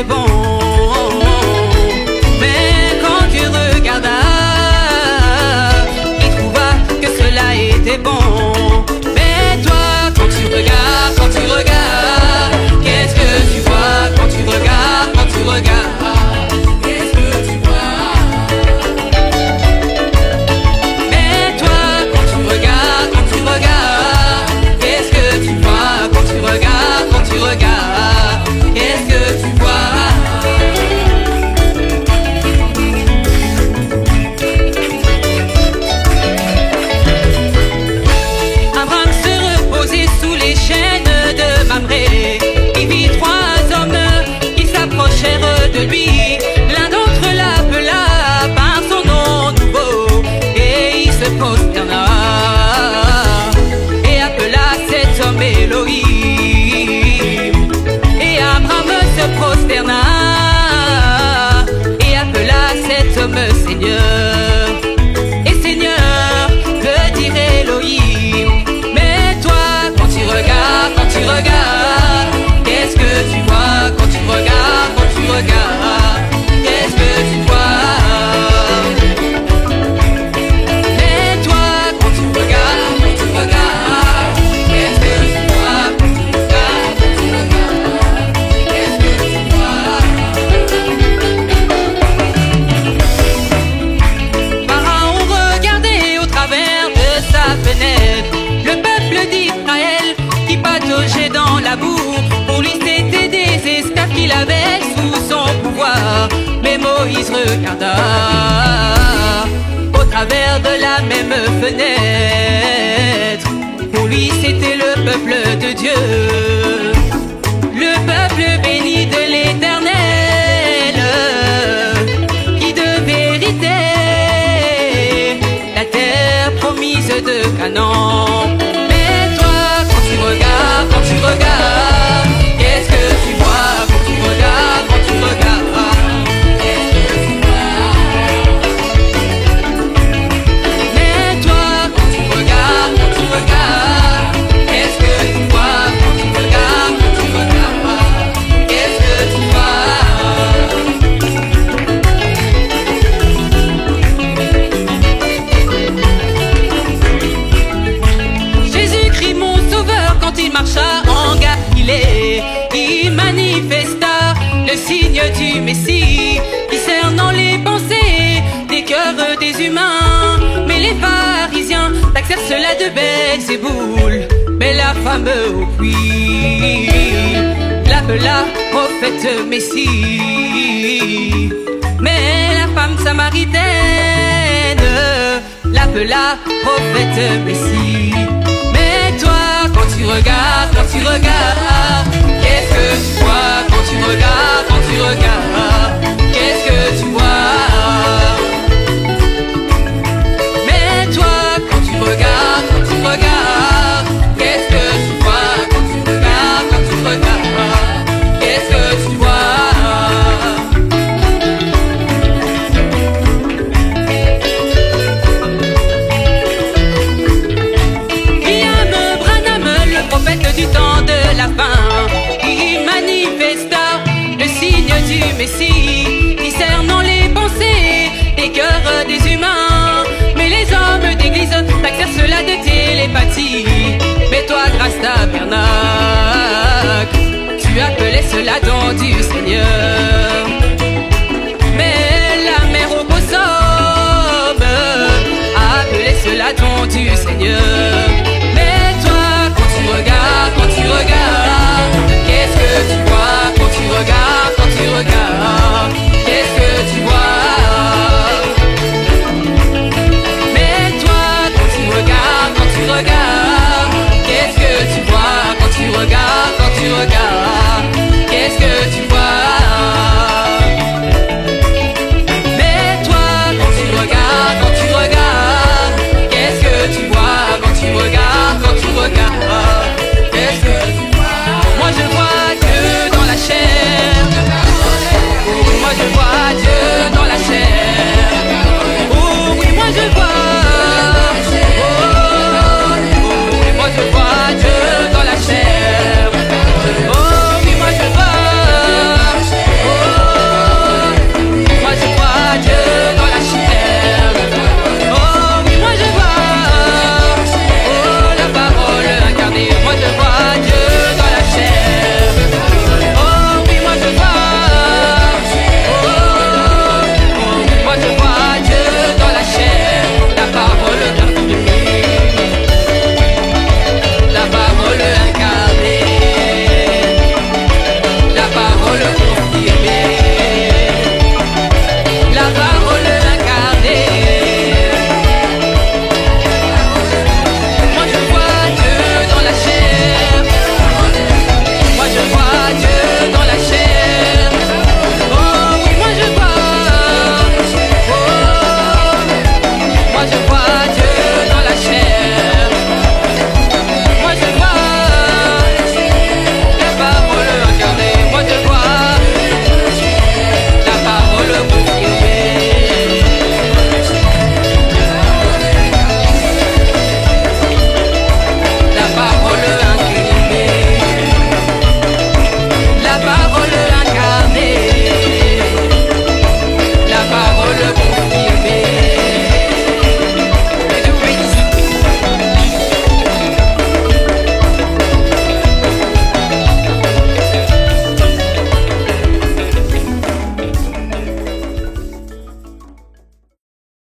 était bon. Mais quand Dieu regarda, il trouva que cela était bon. Mais toi, quand tu regardes, qu'est-ce que tu vois quand tu regardes? Qu'est-ce que tu vois? Mais toi, quand tu regardes, qu'est-ce que tu vois quand tu regardes? Qu'est-ce que tu vois? Abraham se reposait sous les chaînes de Mamré. Il vit trois hommes qui s'approchèrent de lui. L'un d'entre eux l'appela par son nom nouveau, et il se prosterna et appela cet homme Elohim. Et Abraham se prosterna et appela cet homme Seigneur. Et Seigneur veut dire Elohim. Mais toi, quand tu regardes, qu'est-ce que tu vois quand tu regardes? Qu'est-ce que tu vois? Mais toi, quand tu regardes, qu'est-ce que tu vois quand tu regardes? Qu'est-ce que tu vois? Pharaon regardait au travers de sa fenêtre le peuple d'Israël qui pataugeait dans la boue. Pour lui c'était des esclaves qu'il avait sous son pouvoir. Mais Moïse regarda au travers de la même fenêtre. Pour lui c'était le peuple de Dieu, le peuple béni de l'Éternel, qui de vérité la terre promise de Canaan. Mais toi, quand tu regardes, qu'est-ce que tu vois quand tu regardes? Qu'est-ce que tu vois? Mais toi, quand tu regardes, qu'est-ce que tu vois quand tu regardes? Qu'est-ce que tu vois? Jésus-Christ mon sauveur, quand il marcha en Galilée, il manifesta le signe du Messie, discernant les pensées des cœurs des humains. Mais les pharisiens taxèrent cela de Belzéboul. Mais la femme au puits l'appela prophète Messie. Mais la femme samaritaine l'appela prophète Messie. Mais toi, quand tu regardes, qu'est-ce que tu vois quand tu regardes? Qu'est-ce que tu vois? Mais toi, quand tu regardes, qu'est-ce que tu vois quand tu regardes? Qu'est-ce que tu vois? Du temps de la fin, il manifesta le signe du Messie, discernant les pensées des cœurs des humains. Mais les hommes d'église taxèrent cela de télépathie. Mais toi, grâce tabernacle, tu appelais cela don du Seigneur. Mais la mère au bosom appelait cela don du Seigneur.